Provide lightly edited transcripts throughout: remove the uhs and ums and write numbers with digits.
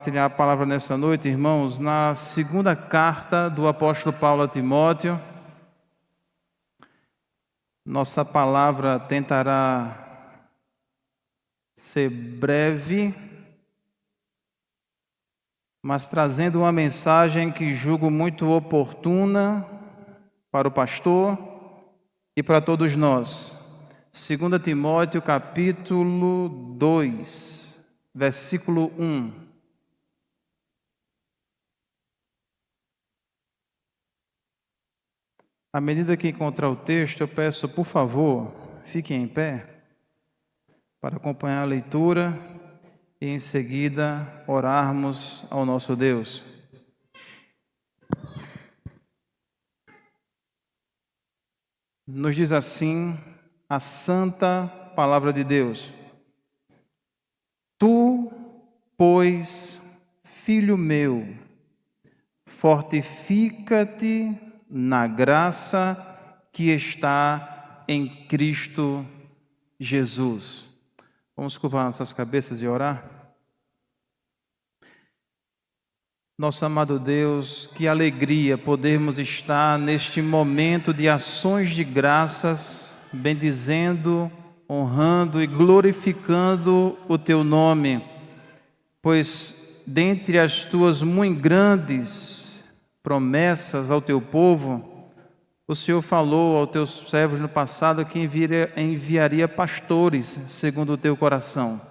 Compartilhar a palavra nessa noite, irmãos, na segunda carta do apóstolo Paulo a Timóteo. Nossa palavra tentará ser breve, mas trazendo uma mensagem que julgo muito oportuna para o pastor e para todos nós. 2 Timóteo capítulo 2, versículo 1. À medida que encontrar o texto, eu peço, por favor, fiquem em pé para acompanhar a leitura e em seguida orarmos ao nosso Deus. Nos diz assim a santa palavra de Deus: Tu, pois, filho meu, fortifica-te na graça que está em Cristo Jesus. Vamos curvar nossas cabeças e orar? Nosso amado Deus, que alegria podermos estar neste momento de ações de graças, bendizendo, honrando e glorificando o Teu nome, pois dentre as Tuas muito grandes promessas ao Teu povo, o Senhor falou aos Teus servos no passado que enviaria pastores segundo o Teu coração.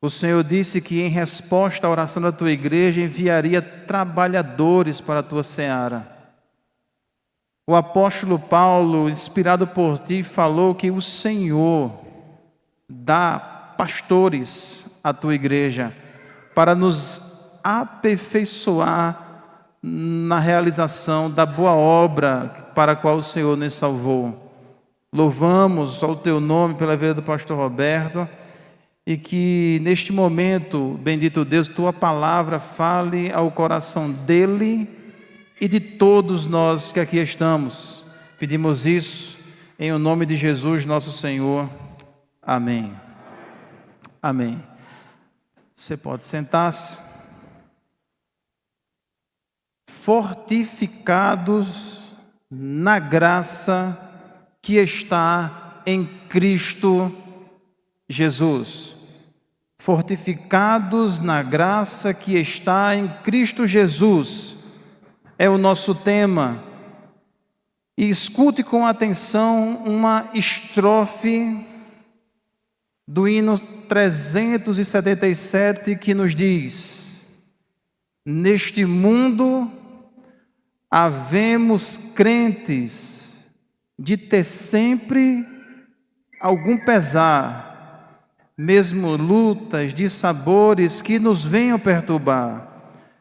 O Senhor disse que em resposta à oração da Tua igreja enviaria trabalhadores para a Tua seara. O apóstolo Paulo, inspirado por Ti, falou que o Senhor dá pastores à Tua igreja para nos aperfeiçoar na realização da boa obra para a qual o Senhor nos salvou. Louvamos ao Teu nome pela vida do pastor Roberto e que neste momento, bendito Deus, Tua palavra fale ao coração dele e de todos nós que aqui estamos. Pedimos isso em o nome de Jesus, nosso Senhor. Amém. Amém. Você pode sentar-se. Fortificados na graça que está em Cristo Jesus. Fortificados na graça que está em Cristo Jesus é o nosso tema. E escute com atenção uma estrofe do hino 377 que nos diz: neste mundo havemos crentes de ter sempre algum pesar, mesmo lutas de sabores que nos venham perturbar.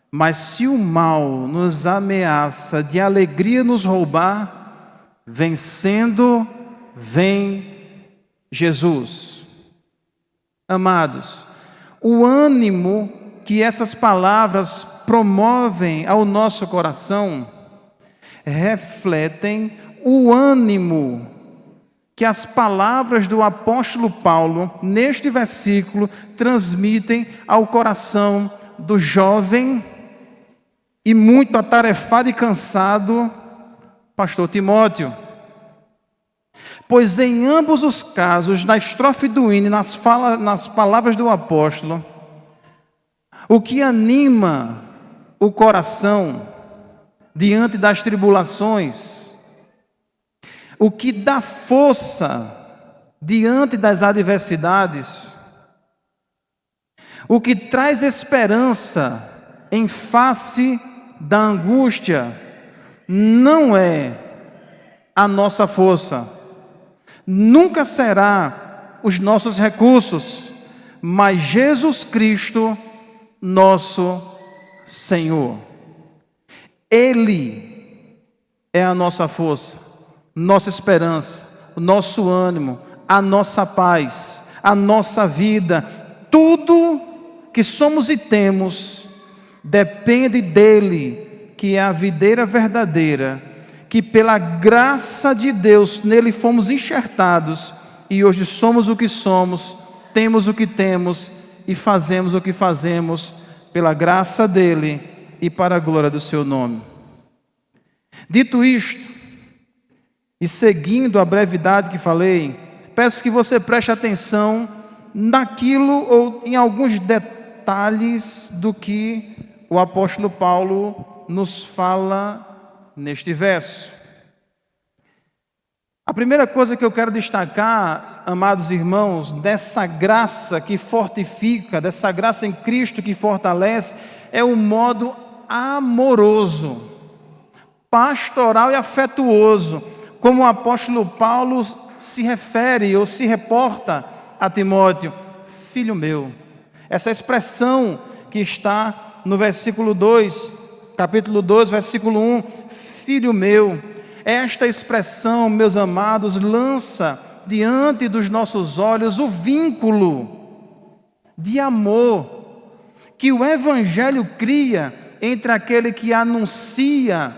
Mas se o mal nos ameaça de alegria nos roubar, vencendo, vem Jesus. Amados, o ânimo que essas palavras promovem ao nosso coração refletem o ânimo que as palavras do apóstolo Paulo, neste versículo, transmitem ao coração do jovem e muito atarefado e cansado pastor Timóteo. Pois em ambos os casos, na estrofe do hino, nas palavras do apóstolo, o que anima o coração diante das tribulações, o que dá força diante das adversidades, o que traz esperança em face da angústia, não é a nossa força, nunca será os nossos recursos, mas Jesus Cristo, nosso Senhor. Ele é a nossa força, nossa esperança, o nosso ânimo, a nossa paz, a nossa vida. Tudo que somos e temos depende dele, que é a videira verdadeira, que pela graça de Deus nele fomos enxertados e hoje somos o que somos, temos o que temos e fazemos o que fazemos pela graça dele e para a glória do seu nome. Dito isto, e seguindo a brevidade que falei, peço que você preste atenção naquilo ou em alguns detalhes do que o apóstolo Paulo nos fala neste verso. A primeira coisa que eu quero destacar, amados irmãos, dessa graça que fortifica, dessa graça em Cristo que fortalece, é o modo amoroso, pastoral e afetuoso, como o apóstolo Paulo se refere ou se reporta a Timóteo: filho meu. Essa expressão que está no versículo 2, capítulo 2, versículo 1, filho meu. Esta expressão, meus amados, lança diante dos nossos olhos o vínculo de amor que o Evangelho cria entre aquele que anuncia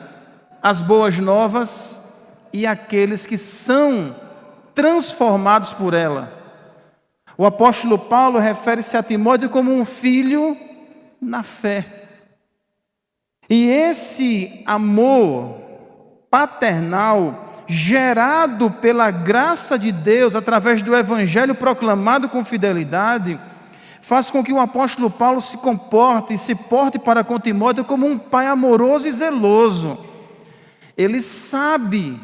as boas novas e aqueles que são transformados por ela. O apóstolo Paulo refere-se a Timóteo como um filho na fé. E esse amor paternal, gerado pela graça de Deus, através do Evangelho proclamado com fidelidade, faz com que o apóstolo Paulo se comporte e se porte para com Timóteo como um pai amoroso e zeloso. Ele sabe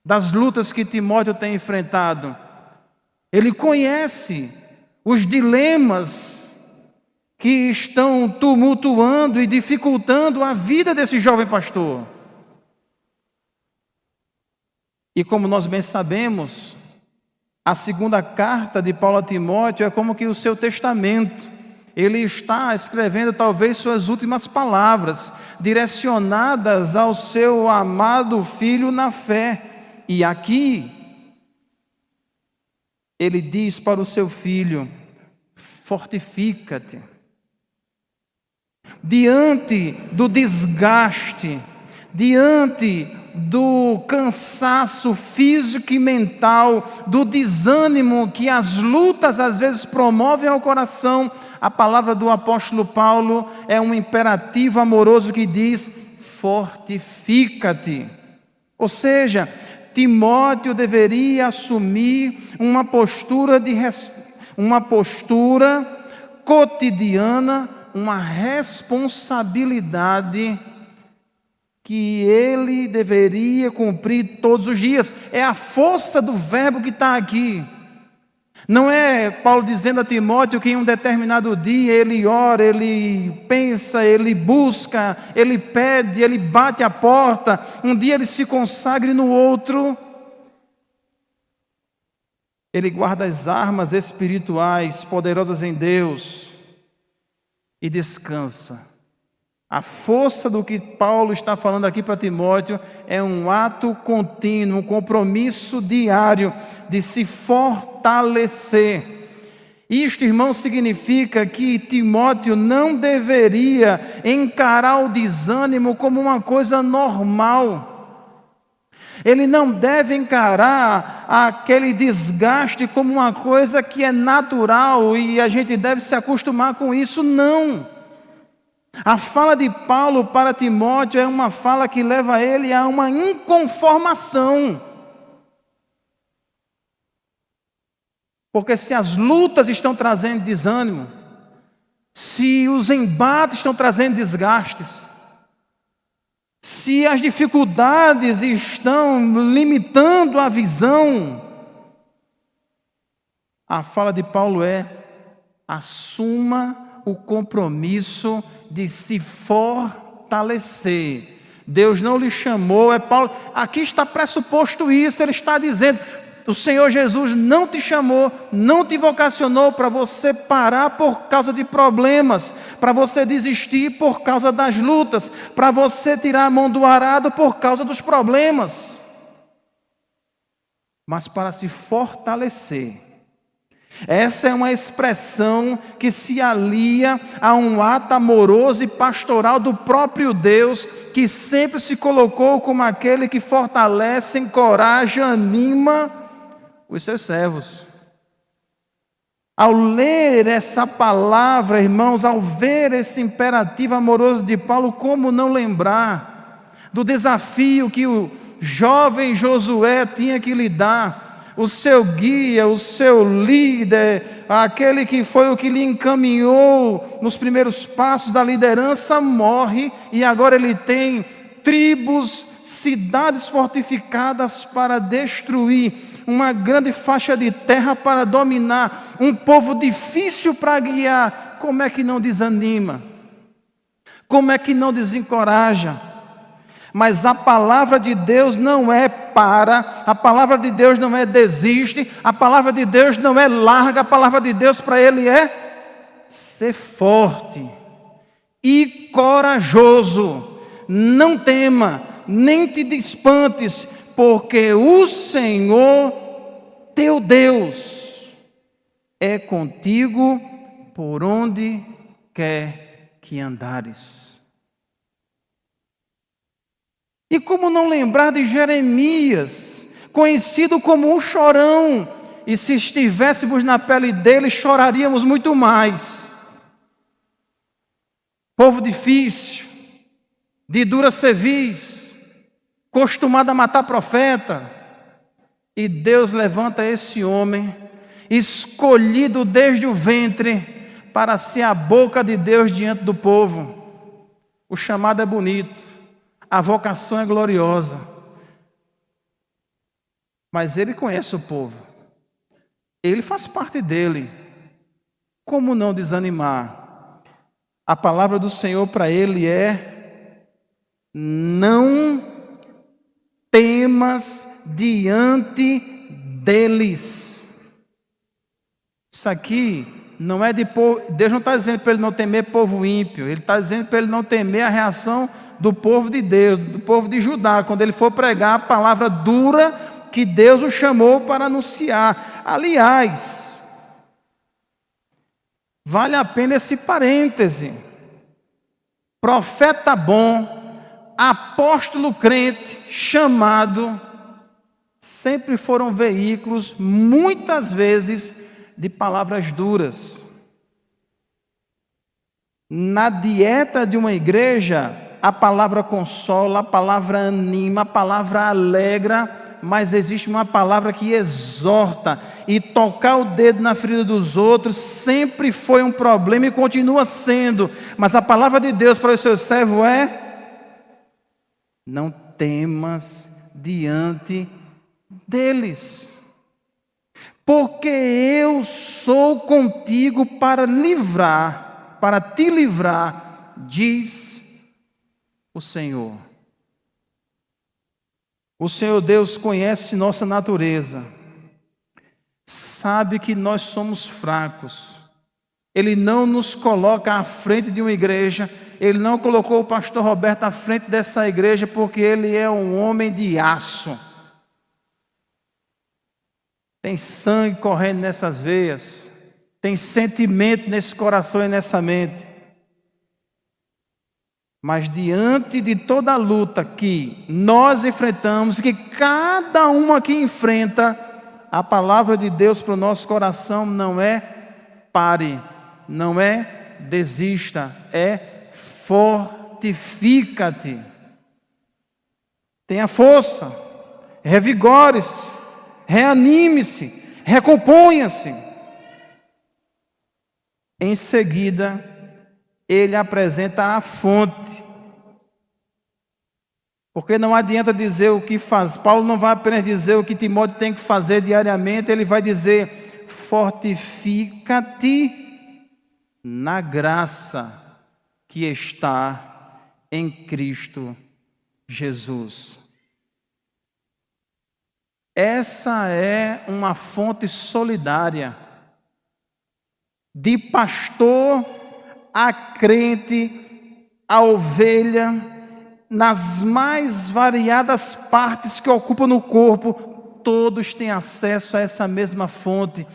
das lutas que Timóteo tem enfrentado. Ele conhece os dilemas que estão tumultuando e dificultando a vida desse jovem pastor. E como nós bem sabemos, a segunda carta de Paulo a Timóteo é como que o seu testamento. Ele está escrevendo talvez suas últimas palavras, direcionadas ao seu amado filho na fé. E aqui, ele diz para o seu filho: fortifica-te. Diante do desgaste, diante do cansaço físico e mental, do desânimo que as lutas às vezes promovem ao coração, a palavra do apóstolo Paulo é um imperativo amoroso que diz: fortifica-te. Ou seja, Timóteo deveria assumir uma postura cotidiana, uma responsabilidade que ele deveria cumprir todos os dias. É a força do verbo que está aqui. Não é Paulo dizendo a Timóteo que em um determinado dia ele ora, ele pensa, ele busca, ele pede, ele bate a porta, um dia ele se consagre, no outro ele guarda as armas espirituais poderosas em Deus e descansa. A força do que Paulo está falando aqui para Timóteo é um ato contínuo, um compromisso diário de se fortalecer. Isto, irmão, significa que Timóteo não deveria encarar o desânimo como uma coisa normal. Ele não deve encarar aquele desgaste como uma coisa que é natural e a gente deve se acostumar com isso, não. A fala de Paulo para Timóteo é uma fala que leva ele a uma inconformação. Porque se as lutas estão trazendo desânimo, se os embates estão trazendo desgastes, se as dificuldades estão limitando a visão, a fala de Paulo é: assuma o compromisso de se fortalecer. Deus não lhe chamou, Paulo, aqui está pressuposto isso, ele está dizendo: o Senhor Jesus não te chamou, não te vocacionou para você parar por causa de problemas, para você desistir por causa das lutas, para você tirar a mão do arado por causa dos problemas, mas para se fortalecer. Essa é uma expressão que se alia a um ato amoroso e pastoral do próprio Deus, que sempre se colocou como aquele que fortalece, encoraja, anima os seus servos. Ao ler essa palavra, irmãos, ao ver esse imperativo amoroso de Paulo, como não lembrar do desafio que o jovem Josué tinha que lidar? O seu guia, o seu líder, aquele que foi o que lhe encaminhou nos primeiros passos da liderança, morre, e agora ele tem tribos, cidades fortificadas para destruir, uma grande faixa de terra para dominar, um povo difícil para guiar. Como é que não desanima? Como é que não desencoraja? Mas a palavra de Deus não é para, a palavra de Deus não é desiste, a palavra de Deus não é larga, a palavra de Deus para ele é ser forte e corajoso. Não tema, nem te espantes, porque o Senhor, teu Deus, é contigo por onde quer que andares. E como não lembrar de Jeremias, conhecido como o chorão, e se estivéssemos na pele dele, choraríamos muito mais. Povo difícil, de dura cerviz, acostumado a matar profeta, e Deus levanta esse homem, escolhido desde o ventre, para ser a boca de Deus diante do povo. O chamado é bonito, a vocação é gloriosa, mas ele conhece o povo, ele faz parte dele. Como não desanimar? A palavra do Senhor para ele é: não temas diante deles. Isso aqui não é de povo. Deus não está dizendo para ele não temer povo ímpio. Ele está dizendo para ele não temer a reação do povo de Deus, do povo de Judá, quando ele for pregar a palavra dura que Deus o chamou para anunciar. Aliás, vale a pena esse parêntese. Profeta bom, apóstolo crente, chamado, sempre foram veículos, muitas vezes, de palavras duras. Na dieta de uma igreja, a palavra consola, a palavra anima, a palavra alegra, mas existe uma palavra que exorta, e tocar o dedo na ferida dos outros sempre foi um problema e continua sendo, mas a palavra de Deus para o seu servo é: não temas diante deles, porque eu sou contigo para te livrar, diz o Senhor. O Senhor Deus conhece nossa natureza, sabe que nós somos fracos. Ele não nos coloca à frente de uma igreja, Ele não colocou o pastor Roberto à frente dessa igreja porque ele é um homem de aço. Tem sangue correndo nessas veias, tem sentimento nesse coração e nessa mente. Mas diante de toda a luta que nós enfrentamos, que cada um aqui enfrenta, a palavra de Deus para o nosso coração não é pare, não é desista, é fortifica-te. Tenha força, revigore-se, reanime-se, recomponha-se. Em seguida, ele apresenta a fonte. Porque não adianta dizer o que faz. Paulo não vai apenas dizer o que Timóteo tem que fazer diariamente, ele vai dizer: fortifica-te na graça que está em Cristo Jesus. Essa é uma fonte solidária, de pastor a crente, a ovelha, nas mais variadas partes que ocupam no corpo, todos têm acesso a essa mesma fonte.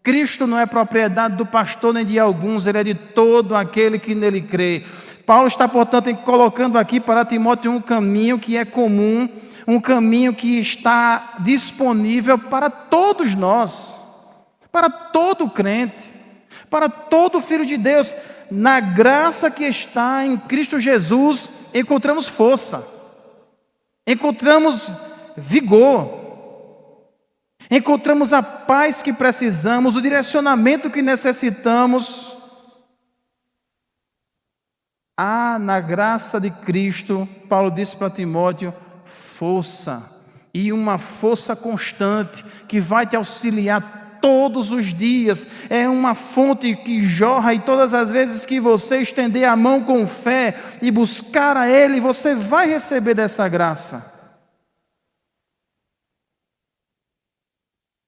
Cristo não é propriedade do pastor nem de alguns, ele é de todo aquele que nele crê. Paulo está, portanto, colocando aqui para Timóteo um caminho que é comum, um caminho que está disponível para todos nós, para todos todo crente, para todo filho de Deus. Na graça que está em Cristo Jesus, encontramos força, encontramos vigor, encontramos a paz que precisamos, o direcionamento que necessitamos. Na graça de Cristo, Paulo disse para Timóteo, força, e uma força constante, que vai te auxiliar todos os dias. É uma fonte que jorra, e todas as vezes que você estender a mão com fé e buscar a Ele, você vai receber dessa graça.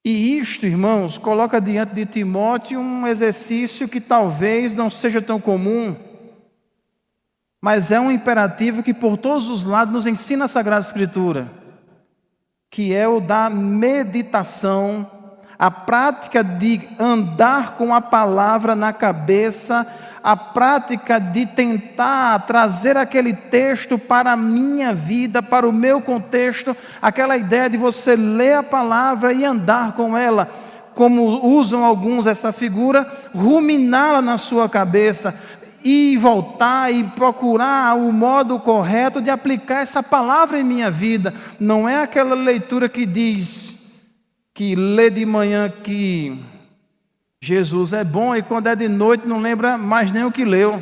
E isto, irmãos, coloca diante de Timóteo um exercício que talvez não seja tão comum, mas é um imperativo que por todos os lados nos ensina a Sagrada Escritura, que é o da meditação, a prática de andar com a palavra na cabeça, a prática de tentar trazer aquele texto para a minha vida, para o meu contexto, aquela ideia de você ler a palavra e andar com ela, como usam alguns essa figura, ruminá-la na sua cabeça, e voltar e procurar o modo correto de aplicar essa palavra em minha vida. Não é aquela leitura que diz, que lê de manhã que Jesus é bom e quando é de noite não lembra mais nem o que leu.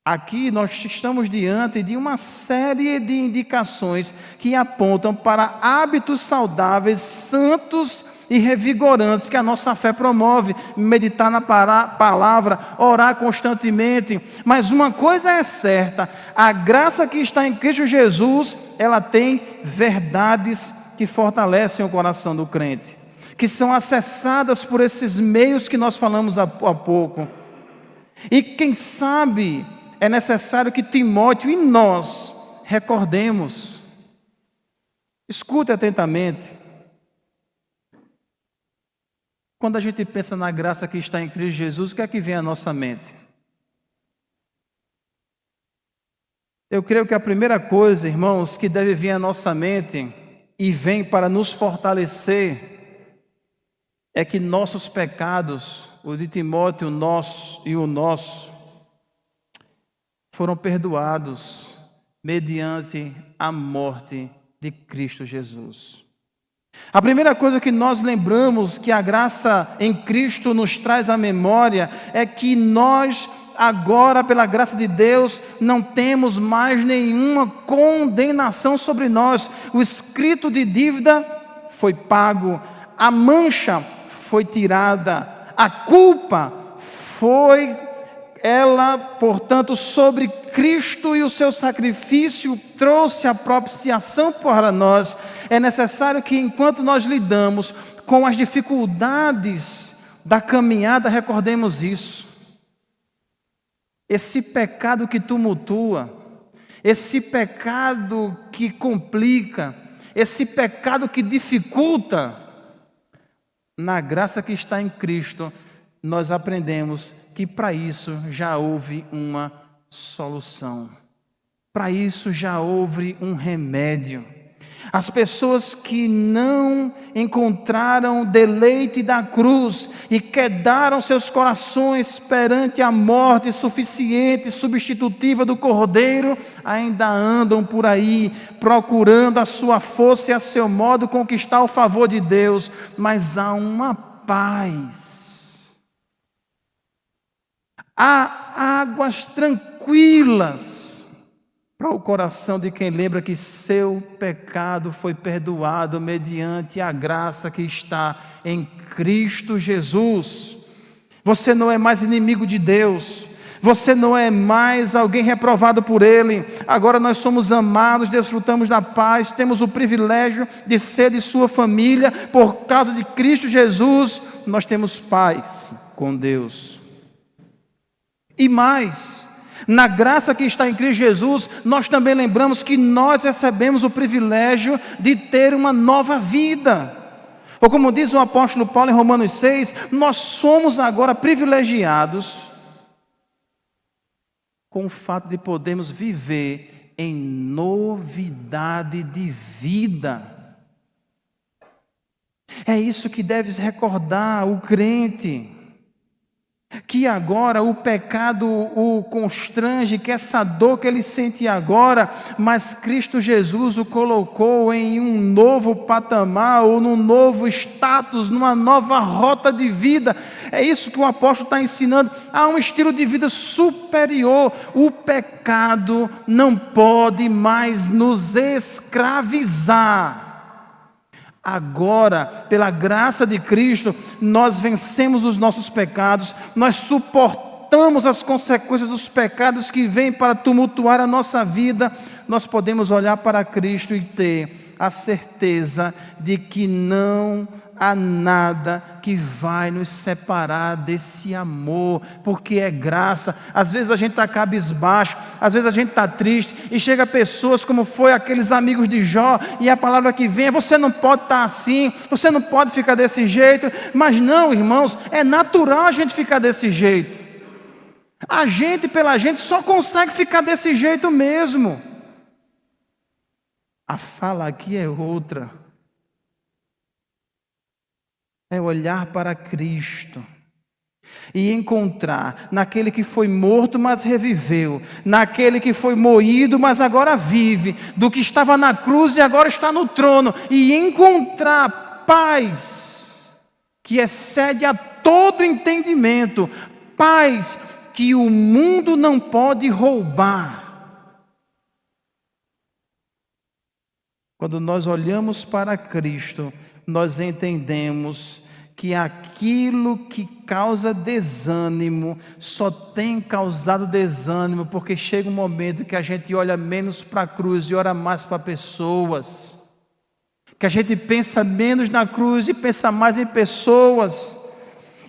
Aqui nós estamos diante de uma série de indicações que apontam para hábitos saudáveis, santos e revigorantes que a nossa fé promove. Meditar na palavra, orar constantemente. Mas uma coisa é certa, a graça que está em Cristo Jesus, ela tem verdades que fortalecem o coração do crente, que são acessadas por esses meios que nós falamos há pouco. E quem sabe é necessário que Timóteo e nós recordemos. Escute atentamente. Quando a gente pensa na graça que está em Cristo Jesus, o que é que vem à nossa mente? Eu creio que a primeira coisa, irmãos, que deve vir à nossa mente e vem para nos fortalecer, é que nossos pecados, o de Timóteo, o nosso e o nosso, foram perdoados mediante a morte de Cristo Jesus. A primeira coisa que nós lembramos que a graça em Cristo nos traz à memória é que nós agora, pela graça de Deus, não temos mais nenhuma condenação sobre nós. O escrito de dívida foi pago, a mancha foi tirada, a culpa foi ela, portanto, sobre Cristo, e o seu sacrifício trouxe a propiciação para nós. É necessário que, enquanto nós lidamos com as dificuldades da caminhada, recordemos isso. Esse pecado que tumultua, esse pecado que complica, esse pecado que dificulta, na graça que está em Cristo, nós aprendemos que para isso já houve uma solução. Para isso já houve um remédio. As pessoas que não encontraram deleite da cruz e quedaram seus corações perante a morte suficiente, substitutiva do Cordeiro, ainda andam por aí procurando a sua força e a seu modo conquistar o favor de Deus. Mas há uma paz. Há águas tranquilas para o coração de quem lembra que seu pecado foi perdoado mediante a graça que está em Cristo Jesus. Você não é mais inimigo de Deus, você não é mais alguém reprovado por Ele. Agora nós somos amados, desfrutamos da paz, temos o privilégio de ser de sua família. Por causa de Cristo Jesus, nós temos paz com Deus. E mais, na graça que está em Cristo Jesus, nós também lembramos que nós recebemos o privilégio de ter uma nova vida. Ou como diz o apóstolo Paulo em Romanos 6, nós somos agora privilegiados com o fato de podermos viver em novidade de vida. É isso que deves recordar o crente, que agora o pecado o constrange, que essa dor que ele sente agora, mas Cristo Jesus o colocou em um novo patamar, ou num novo status, numa nova rota de vida. É isso que o apóstolo está ensinando. Há um estilo de vida superior. O pecado não pode mais nos escravizar. Agora, pela graça de Cristo, nós vencemos os nossos pecados, nós suportamos as consequências dos pecados que vêm para tumultuar a nossa vida. Nós podemos olhar para Cristo e ter a certeza de que não há nada que vai nos separar desse amor, porque é graça. Às vezes a gente está cabisbaixo, às vezes a gente está triste, e chega pessoas como foi aqueles amigos de Jó, e a palavra que vem é: você não pode estar assim, você não pode ficar desse jeito. Mas não, irmãos, é natural a gente ficar desse jeito. A gente, pela gente, só consegue ficar desse jeito mesmo. A fala aqui é outra. É olhar para Cristo e encontrar naquele que foi morto, mas reviveu, naquele que foi moído, mas agora vive, do que estava na cruz e agora está no trono, e encontrar paz que excede a todo entendimento, paz que o mundo não pode roubar. Quando nós olhamos para Cristo, nós entendemos que aquilo que causa desânimo só tem causado desânimo porque chega um momento que a gente olha menos para a cruz e olha mais para pessoas, que a gente pensa menos na cruz e pensa mais em pessoas.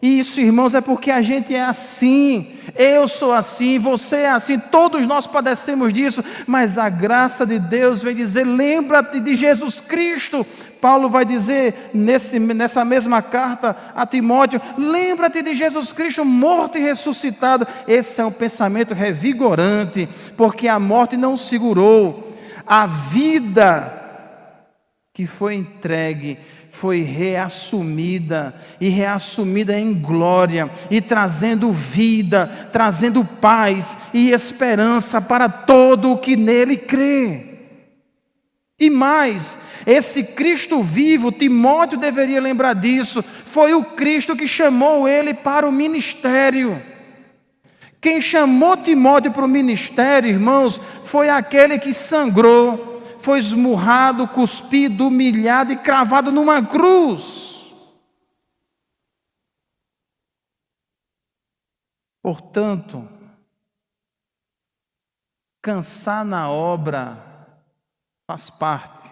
E isso, irmãos, é porque a gente é assim. Eu sou assim, você é assim, todos nós padecemos disso, mas a graça de Deus vem dizer: lembra-te de Jesus Cristo. Paulo vai dizer nessa mesma carta a Timóteo: lembra-te de Jesus Cristo morto e ressuscitado. Esse é um pensamento revigorante, porque a morte não o segurou. A vida que foi entregue foi reassumida, e reassumida em glória, e trazendo vida, trazendo paz e esperança para todo o que nele crê. E mais, esse Cristo vivo, Timóteo deveria lembrar disso, foi o Cristo que chamou ele para o ministério. Quem chamou Timóteo para o ministério, irmãos, foi aquele que sangrou, foi esmurrado, cuspido, humilhado e cravado numa cruz. Portanto, cansar na obra faz parte.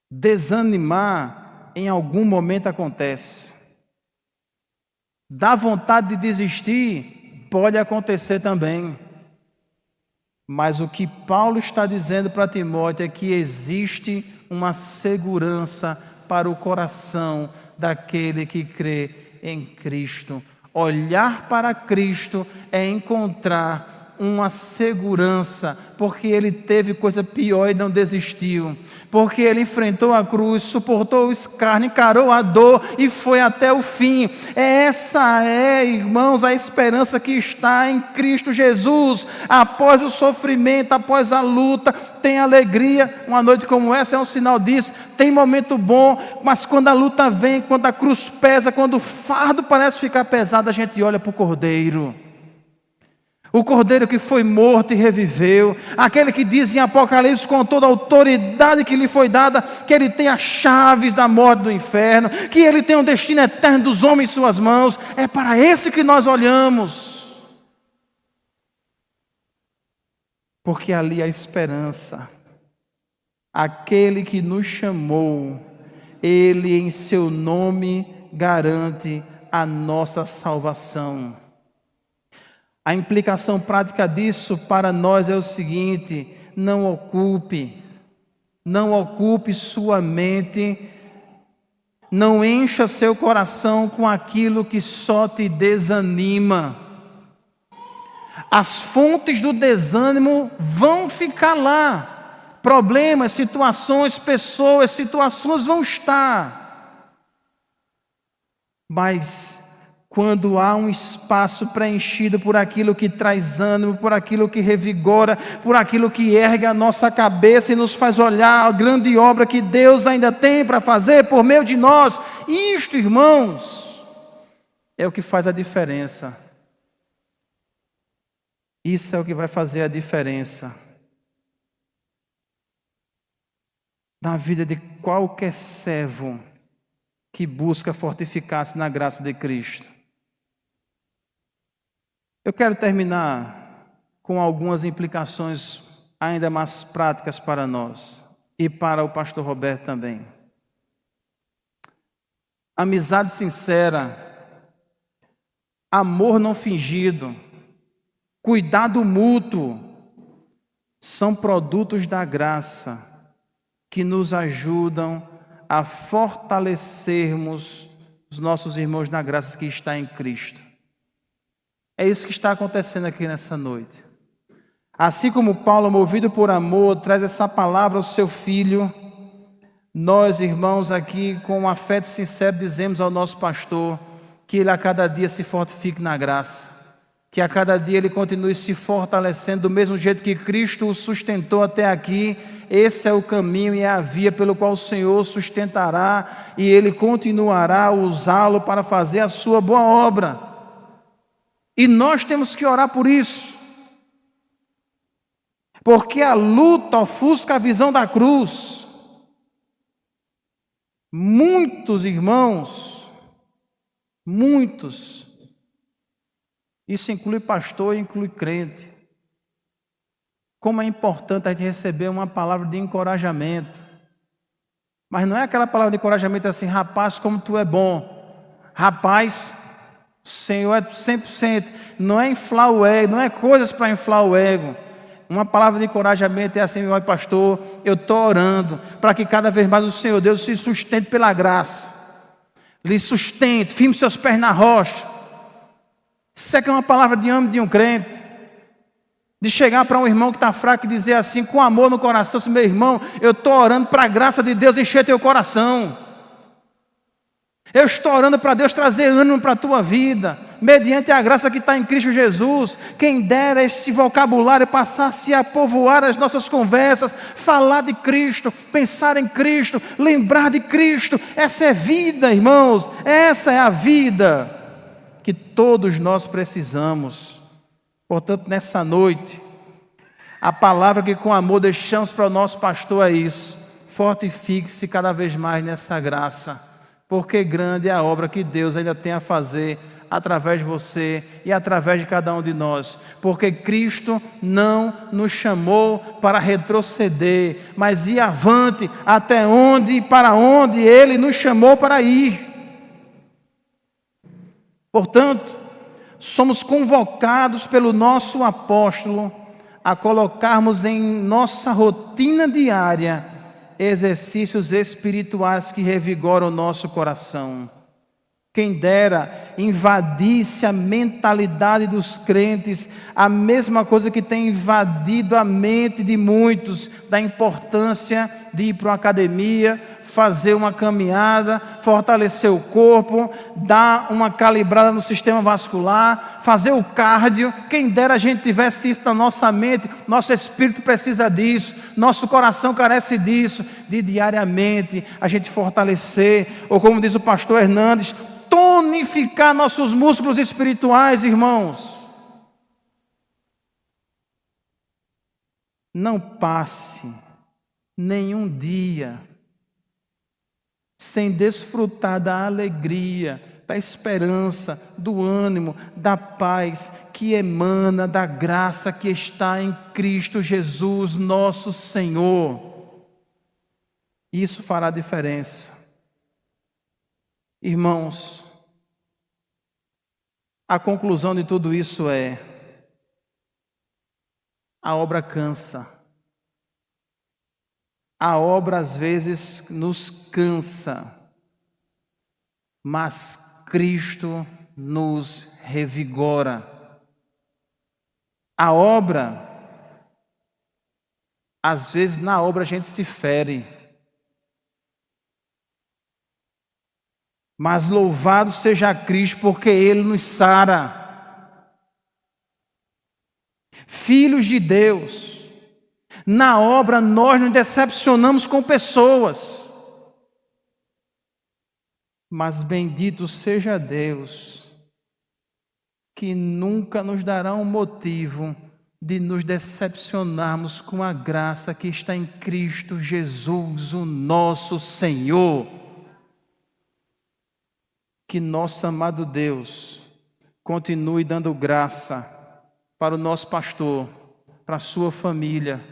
Desanimar em algum momento acontece. Dar vontade de desistir pode acontecer também. Mas o que Paulo está dizendo para Timóteo é que existe uma segurança para o coração daquele que crê em Cristo. Olhar para Cristo é encontrar uma segurança, porque ele teve coisa pior e não desistiu, porque ele enfrentou a cruz, suportou o escárnio, encarou a dor e foi até o fim. Essa é, irmãos, a esperança que está em Cristo Jesus. Após o sofrimento, após a luta, tem alegria. Uma noite como essa é um sinal disso. Tem momento bom, mas quando a luta vem, quando a cruz pesa, quando o fardo parece ficar pesado, a gente olha para o Cordeiro. O Cordeiro que foi morto e reviveu, aquele que diz em Apocalipse, com toda a autoridade que lhe foi dada, que ele tem as chaves da morte do inferno, que ele tem o destino eterno dos homens em suas mãos. É para esse que nós olhamos, porque ali há esperança. Aquele que nos chamou, ele em seu nome garante a nossa salvação. A implicação prática disso para nós é o seguinte: não ocupe sua mente, não encha seu coração com aquilo que só te desanima. As fontes do desânimo vão ficar lá, problemas, situações, pessoas, situações vão estar. Mas quando há um espaço preenchido por aquilo que traz ânimo, por aquilo que revigora, por aquilo que ergue a nossa cabeça e nos faz olhar a grande obra que Deus ainda tem para fazer por meio de nós, isto, irmãos, é o que faz a diferença. Isso é o que vai fazer a diferença na vida de qualquer servo que busca fortificar-se na graça de Cristo. Eu quero terminar com algumas implicações ainda mais práticas para nós e para o pastor Roberto também. Amizade sincera, amor não fingido, cuidado mútuo, são produtos da graça que nos ajudam a fortalecermos os nossos irmãos na graça que está em Cristo. É isso que está acontecendo aqui nessa noite. Assim como Paulo, movido por amor, traz essa palavra ao seu filho, nós, irmãos, aqui com um afeto sincero, dizemos ao nosso pastor que ele a cada dia se fortifique na graça, que a cada dia ele continue se fortalecendo do mesmo jeito que Cristo o sustentou até aqui. Esse é o caminho e é a via pelo qual o Senhor sustentará e ele continuará a usá-lo para fazer a sua boa obra. E nós temos que orar por isso, porque a luta ofusca a visão da cruz. Muitos irmãos, muitos, isso inclui pastor e inclui crente, como é importante a gente receber uma palavra de encorajamento, mas não é aquela palavra de encorajamento assim, rapaz, como tu é bom, rapaz, o Senhor é 100%, não é inflar o ego, não é coisas para inflar o ego. Uma palavra de encorajamento é assim, meu pastor, eu estou orando para que cada vez mais o Senhor Deus se sustente pela graça, lhe sustente, firme seus pés na rocha. Isso é que é uma palavra de ânimo de um crente, de chegar para um irmão que está fraco e dizer assim, com amor no coração, assim, meu irmão, eu estou orando para a graça de Deus encher teu coração. Eu estou orando para Deus trazer ânimo para a tua vida, mediante a graça que está em Cristo Jesus. Quem dera esse vocabulário passasse a povoar as nossas conversas, falar de Cristo, pensar em Cristo, lembrar de Cristo. Essa é vida, irmãos, essa é a vida que todos nós precisamos. Portanto, nessa noite, a palavra que com amor deixamos para o nosso pastor é isso: fortifique-se cada vez mais nessa graça, porque grande é a obra que Deus ainda tem a fazer através de você e através de cada um de nós, porque Cristo não nos chamou para retroceder, mas ir avante até onde e para onde Ele nos chamou para ir. Portanto, somos convocados pelo nosso apóstolo a colocarmos em nossa rotina diária exercícios espirituais que revigoram o nosso coração. Quem dera invadisse a mentalidade dos crentes, a mesma coisa que tem invadido a mente de muitos, da importância de ir para uma academia, fazer uma caminhada, fortalecer o corpo, dar uma calibrada no sistema vascular, fazer o cardio. Quem dera a gente tivesse isso na nossa mente. Nosso espírito precisa disso, nosso coração carece disso, de diariamente a gente fortalecer, ou como diz o pastor Hernandes, tonificar nossos músculos espirituais, irmãos. Não passe nenhum dia sem desfrutar da alegria, da esperança, do ânimo, da paz que emana da graça que está em Cristo Jesus, nosso Senhor. Isso fará diferença. Irmãos, a conclusão de tudo isso é: a obra cansa. A obra às vezes nos cansa, mas Cristo nos revigora. A obra, às vezes na obra a gente se fere. Mas louvado seja Cristo, porque Ele nos sara. Filhos de Deus, na obra nós nos decepcionamos com pessoas, mas bendito seja Deus, que nunca nos dará um motivo de nos decepcionarmos com a graça que está em Cristo Jesus, o nosso Senhor. Que nosso amado Deus continue dando graça para o nosso pastor, para a sua família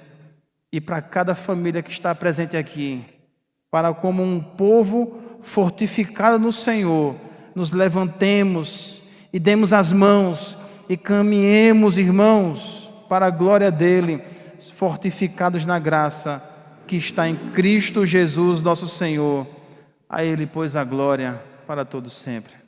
e para cada família que está presente aqui, para como um povo fortificado no Senhor, nos levantemos e demos as mãos e caminhemos, irmãos, para a glória dele, fortificados na graça que está em Cristo Jesus, nosso Senhor. A ele, pois, a glória para todos sempre.